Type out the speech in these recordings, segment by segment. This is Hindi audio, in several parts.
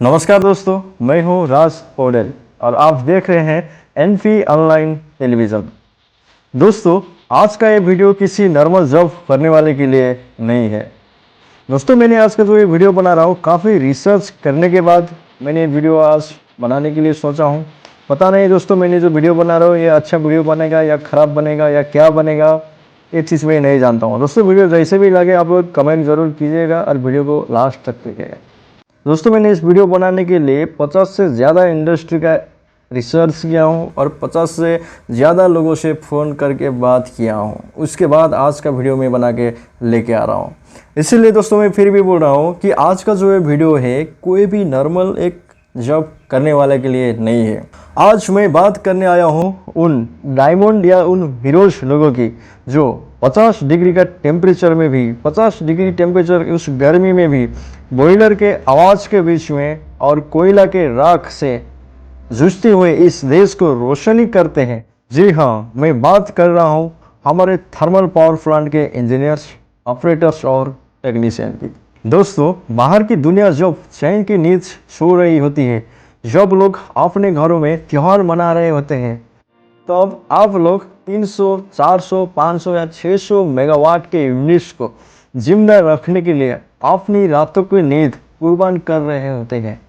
नमस्कार दोस्तों, मैं हूं राज पौडेल और आप देख रहे हैं एनपी ऑनलाइन टेलीविज़न। दोस्तों, आज का ये वीडियो किसी नॉर्मल जॉब करने वाले के लिए नहीं है। दोस्तों, मैंने आज का जो ये वीडियो बना रहा हूँ, काफ़ी रिसर्च करने के बाद मैंने ये वीडियो आज बनाने के लिए सोचा हूँ। पता नहीं दोस्तों, मैंने जो वीडियो बना रहा हूँ ये अच्छा वीडियो बनेगा या ख़राब बनेगा या क्या बनेगा, ये चीज़ मैं नहीं जानता हूँ। दोस्तों, वीडियो जैसे भी लगे आप लोग कमेंट ज़रूर कीजिएगा और वीडियो को लास्ट तक देखिएगा। दोस्तों, मैंने इस वीडियो बनाने के लिए 50 से ज़्यादा इंडस्ट्री का रिसर्च किया हूँ और 50 से ज़्यादा लोगों से फ़ोन करके बात किया हूँ। उसके बाद आज का वीडियो मैं बना के लेके आ रहा हूँ। इसीलिए दोस्तों मैं फिर भी बोल रहा हूँ कि आज का जो ये वीडियो है कोई भी नॉर्मल एक जॉब करने वाले के लिए नहीं है। आज मैं बात करने आया हूँ उन डायमंड या उन हीरोज लोगों की जो 50 डिग्री का टेम्परेचर में भी, 50 डिग्री टेम्परेचर उस गर्मी में भी बॉयलर के आवाज़ के बीच में और कोयला के राख से जूझते हुए इस देश को रोशनी करते हैं। जी हाँ, मैं बात कर रहा हूँ हमारे थर्मल पावर प्लांट के इंजीनियर्स, ऑपरेटर्स और टेक्नीशियन की। दोस्तों, बाहर की दुनिया जब चैन की नींद सो रही होती है, जब लोग अपने घरों में त्यौहार मना रहे होते हैं, तब आप लोग 300, 400, 500 या 600 मेगावाट के यूनिट्स को जिंदा रखने के लिए अपनी रातों की नींद कुर्बान कर रहे होते हैं।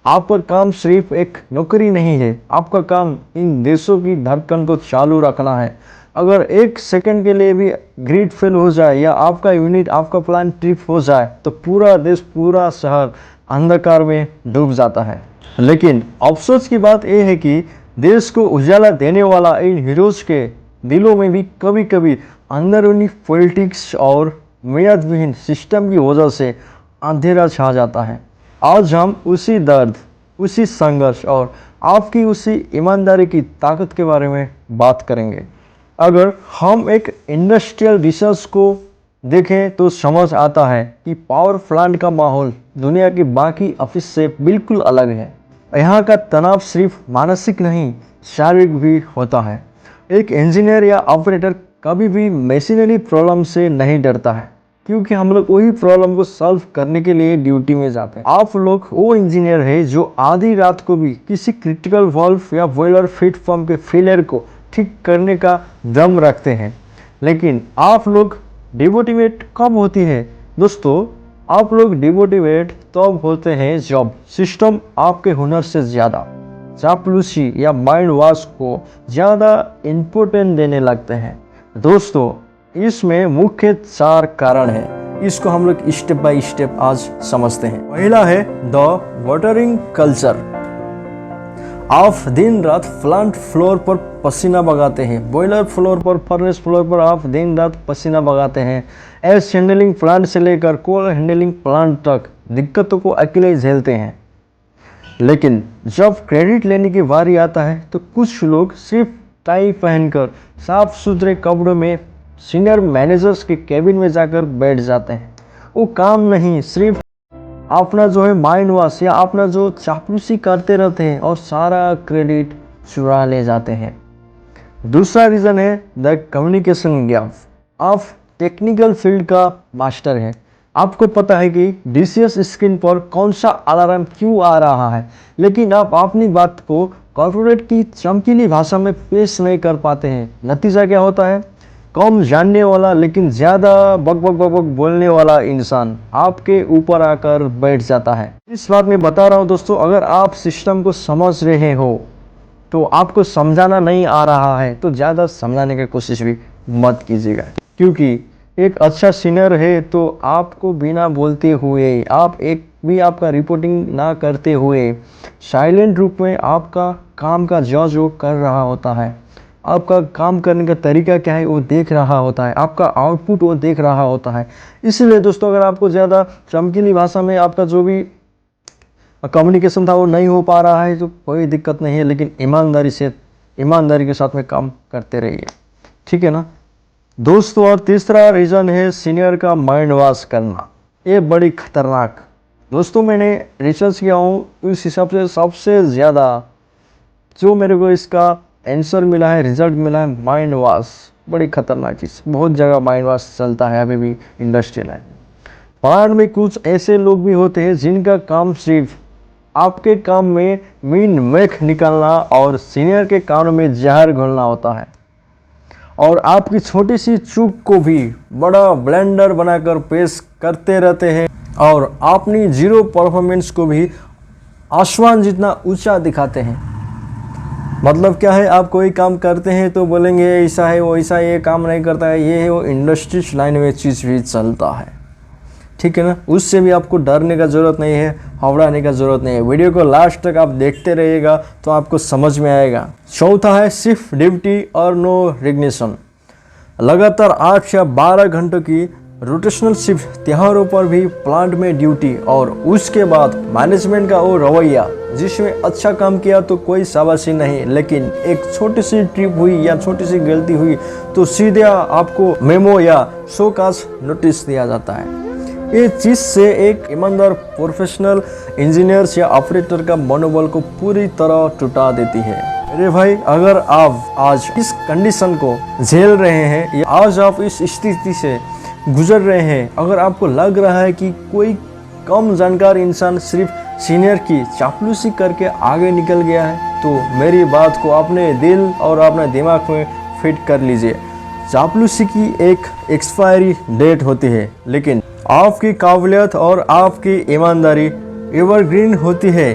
आपका काम सिर्फ एक नौकरी नहीं है, आपका काम इन देशों की धड़कन को चालू रखना है। अगर एक सेकंड के लिए भी ग्रिड फेल हो जाए या आपका यूनिट, आपका प्लांट ट्रिप हो जाए तो पूरा देश, पूरा शहर अंधकार में डूब जाता है। लेकिन अफसोस की बात यह है कि देश को उजाला देने वाला इन हीरोज के दिलों में भी कभी कभी अंदरूनी पॉलिटिक्स और मियाद विहीन सिस्टम की वजह से अंधेरा छा जाता है। आज हम उसी दर्द, उसी संघर्ष और आपकी उसी ईमानदारी की ताकत के बारे में बात करेंगे। अगर हम एक इंडस्ट्रियल रिसर्च को देखें तो समझ आता है कि पावर प्लांट का माहौल दुनिया की बाकी ऑफिस से बिल्कुल अलग है। यहाँ का तनाव सिर्फ मानसिक नहीं, शारीरिक भी होता है। एक इंजीनियर या ऑपरेटर कभी भी मशीनरी प्रॉब्लम से नहीं डरता है, क्योंकि हम लोग वही प्रॉब्लम को सॉल्व करने के लिए ड्यूटी में जाते हैं। आप लोग वो इंजीनियर है जो आधी रात को भी किसी क्रिटिकल वाल्व या बॉयलर फीड पंप के फेलियर को ठीक करने का दम रखते हैं। लेकिन आप लोग डिमोटिवेट कब होती है? दोस्तों, आप लोग डिमोटिवेट तब होते हैं जब सिस्टम आपके हुनर से ज़्यादा चापलूसी या माइंड वॉश को ज़्यादा इम्पोर्टेंट देने लगते हैं। दोस्तों, इसमें मुख्य 4 कारण हैं। इसको हम लोग स्टेप बाय स्टेप आज समझते हैं। पहला है द वाटरिंग कल्चर। आप दिन रात प्लांट फ्लोर पर पसीना बगाते हैं, बॉयलर फ्लोर पर, फर्नेस फ्लोर पर आप दिन रात पसीना बगाते हैं। एस हैंडलिंग प्लांट से लेकर कोल हैंडलिंग प्लांट तक दिक्कतों को अकेले झेलते हैं। लेकिन जब क्रेडिट लेने की बारी आता है तो कुछ लोग सिर्फ टाई पहनकर साफ सुथरे कपड़ों में सीनियर मैनेजर्स के केबिन में जाकर बैठ जाते हैं। वो काम नहीं, सिर्फ अपना जो है माइंड वॉश या अपना जो चापलूसी करते रहते हैं और सारा क्रेडिट चुरा ले जाते हैं। दूसरा रीज़न है द कम्युनिकेशन गैप। आप टेक्निकल फील्ड का मास्टर हैं, आपको पता है कि डीसीएस स्क्रीन पर कौन सा अलार्म क्यों आ रहा है, लेकिन आप अपनी बात को कॉर्पोरेट की चमकीली भाषा में पेश नहीं कर पाते हैं। नतीजा क्या होता है? कम जानने वाला लेकिन ज़्यादा बक बक बक बक बोलने वाला इंसान आपके ऊपर आकर बैठ जाता है। इस बात में बता रहा हूँ दोस्तों, अगर आप सिस्टम को समझ रहे हो तो आपको समझाना नहीं आ रहा है तो ज़्यादा समझाने की कोशिश भी मत कीजिएगा, क्योंकि एक अच्छा सीनियर है तो आपको बिना बोलते हुए, आप एक भी आपका रिपोर्टिंग ना करते हुए साइलेंट रूप में आपका काम का जज वो कर रहा होता है। आपका काम करने का तरीका क्या है वो देख रहा होता है, आपका आउटपुट वो देख रहा होता है। इसलिए दोस्तों, अगर आपको ज़्यादा चमकीली भाषा में आपका जो भी कम्युनिकेशन था वो नहीं हो पा रहा है तो कोई दिक्कत नहीं है, लेकिन ईमानदारी के साथ में काम करते रहिए, ठीक है ना दोस्तों। और तीसरा रीज़न है सीनियर का माइंड वॉश करना। ये बड़ी खतरनाक। दोस्तों, मैंने रिसर्च किया हूँ, उस हिसाब से सबसे ज़्यादा जो मेरे को इसका आंसर मिला है, रिजल्ट मिला है, माइंड वॉश बड़ी खतरनाक चीज़। बहुत जगह माइंड वॉश चलता है अभी भी इंडस्ट्रियल लाइन। प्लांट में कुछ ऐसे लोग भी होते हैं जिनका काम सिर्फ आपके काम में मीन मेख निकालना और सीनियर के काम में जहर घोलना होता है, और आपकी छोटी सी चूक को भी बड़ा ब्लेंडर बनाकर पेश करते रहते हैं और अपनी जीरो परफॉर्मेंस को भी आसमान जितना ऊंचा दिखाते हैं। मतलब क्या है, आप कोई काम करते हैं तो बोलेंगे ऐसा है वो ऐसा, ये काम नहीं करता है, ये है वो, इंडस्ट्रीज लाइन में चीज़ भी चलता है, ठीक है ना। उससे भी आपको डरने का ज़रूरत नहीं है, घबराने का ज़रूरत नहीं है। वीडियो को लास्ट तक आप देखते रहिएगा तो आपको समझ में आएगा। चौथा है सिर्फ ड्यूटी और नो रिकग्निशन। लगातार 8 या 12 घंटों की रोटेशनल शिफ्ट, त्योहारों पर भी प्लांट में ड्यूटी, और उसके बाद मैनेजमेंट का वो रवैया जिसमें अच्छा काम किया तो कोई शाबाशी नहीं, लेकिन एक छोटी सी ट्रिप हुई या छोटी सी गलती हुई तो सीधे आपको मेमो या शोकाज नोटिस दिया जाता है। ये चीज़ से एक ईमानदार प्रोफेशनल इंजीनियर्स या ऑपरेटर का मनोबल को पूरी तरह टूटा देती है। अरे भाई, अगर आप आज इस कंडीशन को झेल रहे हैं या आज आप इस स्थिति से गुजर रहे हैं, अगर आपको लग रहा है कि कोई कम जानकार इंसान सिर्फ सीनियर की चापलूसी करके आगे निकल गया है, तो मेरी बात को अपने दिल और अपने दिमाग में फिट कर लीजिए। चापलूसी की एक एक्सपायरी डेट होती है, लेकिन आपकी काबिलियत और आपकी ईमानदारी एवरग्रीन होती है।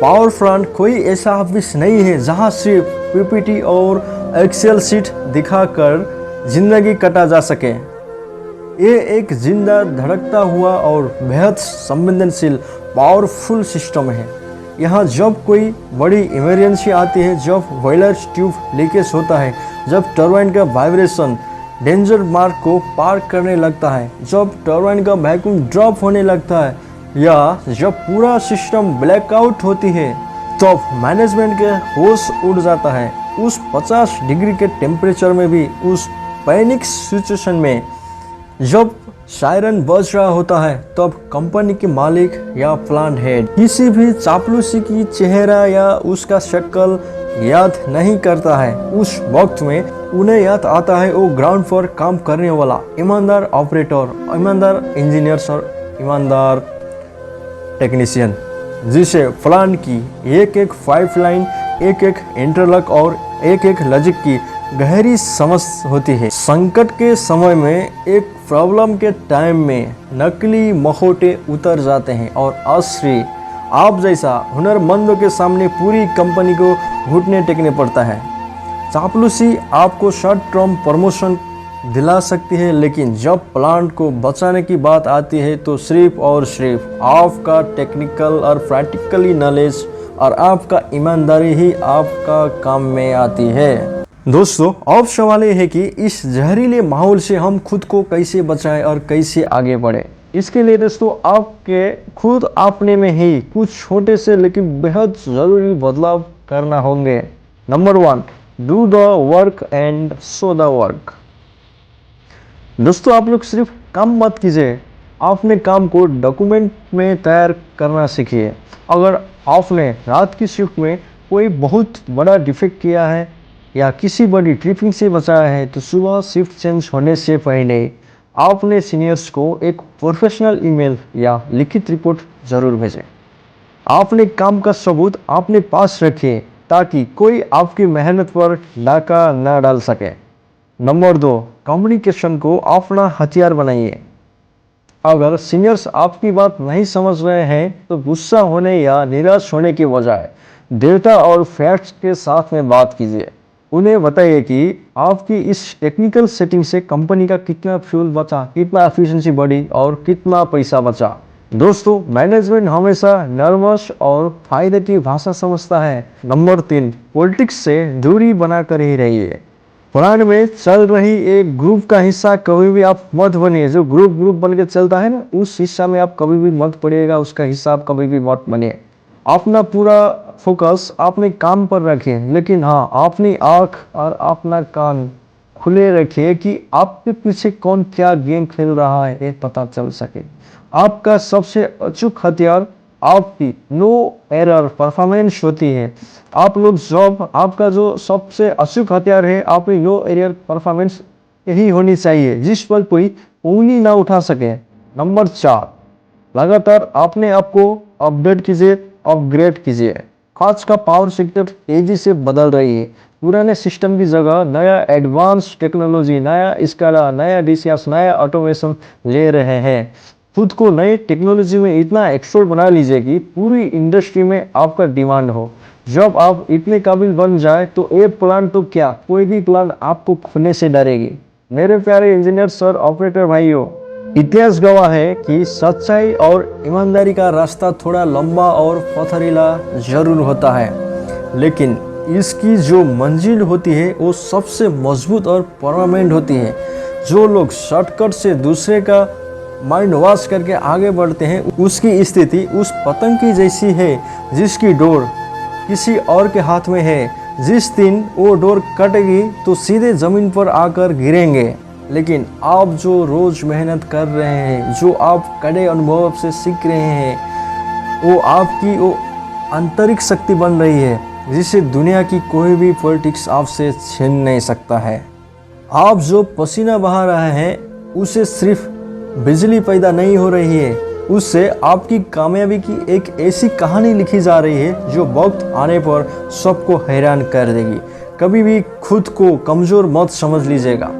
पावर प्लांट कोई ऐसा ऑफिस नहीं है जहां सिर्फ पीपीटी और एक्सेल शीट दिखाकर जिंदगी कटा जा सके। ये एक जिंदा, धड़कता हुआ और बेहद संवेदनशील पावरफुल सिस्टम है। यहाँ जब कोई बड़ी इमरजेंसी आती है, जब बॉयलर ट्यूब लीकेज होता है, जब टरबाइन का वाइब्रेशन डेंजर मार्क को पार करने लगता है, जब टरबाइन का वैक्यूम ड्रॉप होने लगता है, या जब पूरा सिस्टम ब्लैकआउट होती है, तब मैनेजमेंट के होश उड़ जाता है। उस 50 डिग्री के टेम्परेचर में भी, उस पैनिक सिचुएशन में जब सायरन बज रहा होता है, तब कंपनी के मालिक या प्लांट हेड किसी भी चापलूसी की चेहरा या उसका शक्ल याद नहीं करता है। उस वक्त में उन्हें याद आता है वो ग्राउंड पर काम करने वाला ईमानदार ऑपरेटर, ईमानदार इंजीनियर्स और ईमानदार टेक्नीशियन, जिसे प्लांट की एक एक पाइपलाइन, एक एक इंटरलॉक और एक एक लॉजिक की गहरी समझ होती है। संकट के समय में, एक प्रॉब्लम के टाइम में नकली मखौटे उतर जाते हैं और असली आप जैसा हुनरमंदों के सामने पूरी कंपनी को घुटने टेकने पड़ता है। चापलूसी आपको शॉर्ट टर्म प्रमोशन दिला सकती है, लेकिन जब प्लांट को बचाने की बात आती है तो सिर्फ और सिर्फ आपका टेक्निकल और प्रैक्टिकली नॉलेज और आपका ईमानदारी ही आपका काम में आती है। दोस्तों, अब सवाल ये है कि इस जहरीले माहौल से हम खुद को कैसे बचाएं और कैसे आगे बढ़े। इसके लिए दोस्तों, आपके खुद अपने में ही कुछ छोटे से लेकिन बेहद ज़रूरी बदलाव करना होंगे। Number 1, do the work and show the work. दोस्तों, आप लोग सिर्फ काम मत कीजिए, आपने काम को डॉक्यूमेंट में तैयार करना सीखिए। अगर आपने रात की शिफ्ट में कोई बहुत बड़ा डिफेक्ट किया है या किसी बड़ी ट्रिपिंग से बचाया है, तो सुबह शिफ्ट चेंज होने से पहले आपने सीनियर्स को एक प्रोफेशनल ईमेल या लिखित रिपोर्ट ज़रूर भेजें। आपने काम का सबूत अपने पास रखिए ताकि कोई आपकी मेहनत पर डाका न डाल सके। नंबर 2, कम्युनिकेशन को अपना हथियार बनाइए। अगर सीनियर्स आपकी बात नहीं समझ रहे हैं तो गुस्सा होने या निराश होने के बजाय डेटा और फैक्ट्स के साथ में बात कीजिए। उन्हें बताइए कि आपकी इस टेक्निकल सेटिंग से कंपनी का कितना फ्यूल बचा, कितना एफिशिएंसी बढ़ी और कितना पैसा बचा। दोस्तों, मैनेजमेंट हमेशा नर्वस और फायदे की भाषा समझता है। नंबर 3, पॉलिटिक्स से दूरी बनाकर ही रहिए। प्लान में चल रही एक ग्रुप का हिस्सा कभी भी आप मत बनिए। जो ग्रुप बन के चलता है ना, उस हिस्सा में आप कभी भी मत पड़िएगा, उसका हिस्सा आप कभी भी मत बनिए। अपना पूरा फोकस अपने काम पर रखिए, लेकिन हाँ, अपनी आँख और अपना कान खुले रखिए कि आपके पीछे कौन क्या गेम खेल रहा है ये पता चल सके। आपका सबसे अचूक हथियार आपकी नो एरर परफॉर्मेंस होती है। आप लोग जॉब, आपका जो सबसे अचूक हथियार है आपकी नो एरर परफॉर्मेंस यही होनी चाहिए, जिस पर कोई उंगली ना उठा सके। नंबर 4, लगातार अपने आप को अपडेट कीजिए। अपग्रेड कीजिए। आज का पावर सेक्टर तेजी से बदल रही है। पुराने सिस्टम की जगह नया एडवांस टेक्नोलॉजी, नया स्काला, नया डीसीएस, नया ऑटोमेशन ले रहे हैं। खुद को नई टेक्नोलॉजी में इतना एक्सपर्ट बना लीजिए कि पूरी इंडस्ट्री में आपका डिमांड हो। जब आप इतने काबिल बन जाए तो एक प्लान तो क्या, कोई भी प्लान आपको खोने से डरेगी। मेरे प्यारे इंजीनियर सर, ऑपरेटर भाइयों, इतिहास गवाह है कि सच्चाई और ईमानदारी का रास्ता थोड़ा लंबा और पथरीला जरूर होता है, लेकिन इसकी जो मंजिल होती है वो सबसे मजबूत और परमानेंट होती है। जो लोग शॉर्टकट से दूसरे का माइंड वॉश करके आगे बढ़ते हैं, उसकी स्थिति उस पतंग की जैसी है जिसकी डोर किसी और के हाथ में है। जिस दिन वो डोर कटेगी तो सीधे ज़मीन पर आकर गिरेंगे। लेकिन आप जो रोज़ मेहनत कर रहे हैं, जो आप कड़े अनुभव से सीख रहे हैं, वो आपकी वो आंतरिक शक्ति बन रही है जिसे दुनिया की कोई भी पॉलिटिक्स आपसे छीन नहीं सकता है। आप जो पसीना बहा रहे हैं उसे सिर्फ बिजली पैदा नहीं हो रही है, उससे आपकी कामयाबी की एक ऐसी कहानी लिखी जा रही है जो वक्त आने पर सबको हैरान कर देगी। कभी भी खुद को कमज़ोर मत समझ लीजिएगा।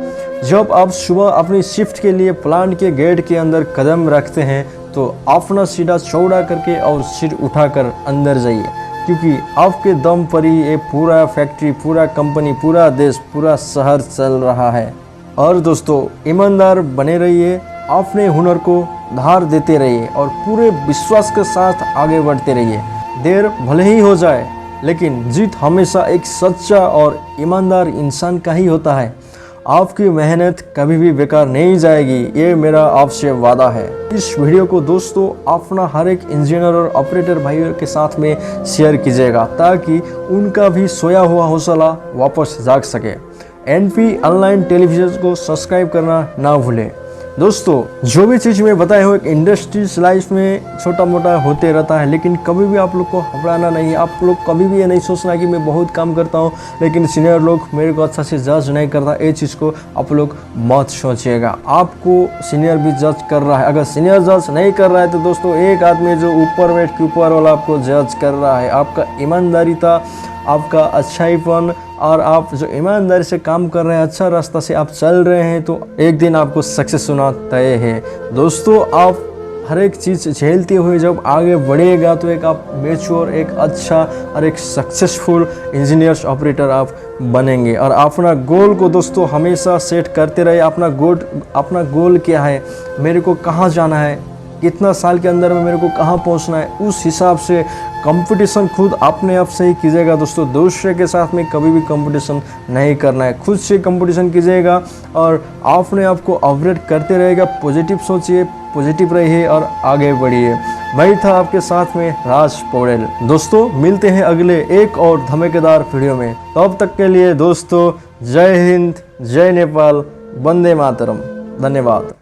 जब आप सुबह अपनी शिफ्ट के लिए प्लांट के गेट के अंदर कदम रखते हैं तो अपना सीधा चौड़ा करके और सिर उठाकर अंदर जाइए, क्योंकि आपके दम पर ही ये पूरा फैक्ट्री, पूरा कंपनी, पूरा देश, पूरा शहर चल रहा है। और दोस्तों, ईमानदार बने रहिए, अपने हुनर को धार देते रहिए और पूरे विश्वास के साथ आगे बढ़ते रहिए। देर भले ही हो जाए, लेकिन जीत हमेशा एक सच्चा और ईमानदार इंसान का ही होता है। आपकी मेहनत कभी भी बेकार नहीं जाएगी, ये मेरा आपसे वादा है। इस वीडियो को दोस्तों अपना हर एक इंजीनियर और ऑपरेटर भाइयों के साथ में शेयर कीजिएगा ताकि उनका भी सोया हुआ हौसला वापस जाग सके। एनपी ऑनलाइन टेलीविजन को सब्सक्राइब करना ना भूलें। दोस्तों, जो भी चीज़ मैं बताया हूँ एक इंडस्ट्रीज लाइफ में छोटा मोटा होते रहता है, लेकिन कभी भी आप लोग को घबराना नहीं है। आप लोग कभी भी ये नहीं सोचना कि मैं बहुत काम करता हूँ लेकिन सीनियर लोग मेरे को अच्छा से जज नहीं करता। ये चीज़ को आप लोग मत सोचिएगा। आपको सीनियर भी जज कर रहा है। अगर सीनियर जज नहीं कर रहा है तो दोस्तों एक आदमी जो ऊपर बैठ के ऊपर वाला आपको जज कर रहा है। आपका ईमानदारी था, आपका अच्छाईपन, और आप जो ईमानदारी से काम कर रहे हैं, अच्छा रास्ता से आप चल रहे हैं, तो एक दिन आपको सक्सेस होना तय है। दोस्तों, आप हर एक चीज़ झेलते हुए जब आगे बढ़ेगा तो एक आप मैच्योर, एक अच्छा और एक सक्सेसफुल इंजीनियर्स ऑपरेटर आप बनेंगे। और अपना गोल को दोस्तों हमेशा सेट करते रहिए। अपना गोल क्या है, मेरे को कहाँ जाना है, कितना साल के अंदर में मेरे को कहाँ पहुँचना है, उस हिसाब से कंपटीशन खुद अपने आप से ही कीजिएगा। दोस्तों, दूसरे के साथ में कभी भी कंपटीशन नहीं करना है, खुद से कंपटीशन कीजिएगा और अपने आप को अपग्रेड करते रहेगा। पॉजिटिव सोचिए, पॉजिटिव रहिए और आगे बढ़िए। मैं था आपके साथ में राज पौड़ेल। दोस्तों, मिलते हैं अगले एक और धमाकेदार वीडियो में। तब तक के लिए दोस्तों, जय हिंद, जय नेपाल, वंदे मातरम। धन्यवाद।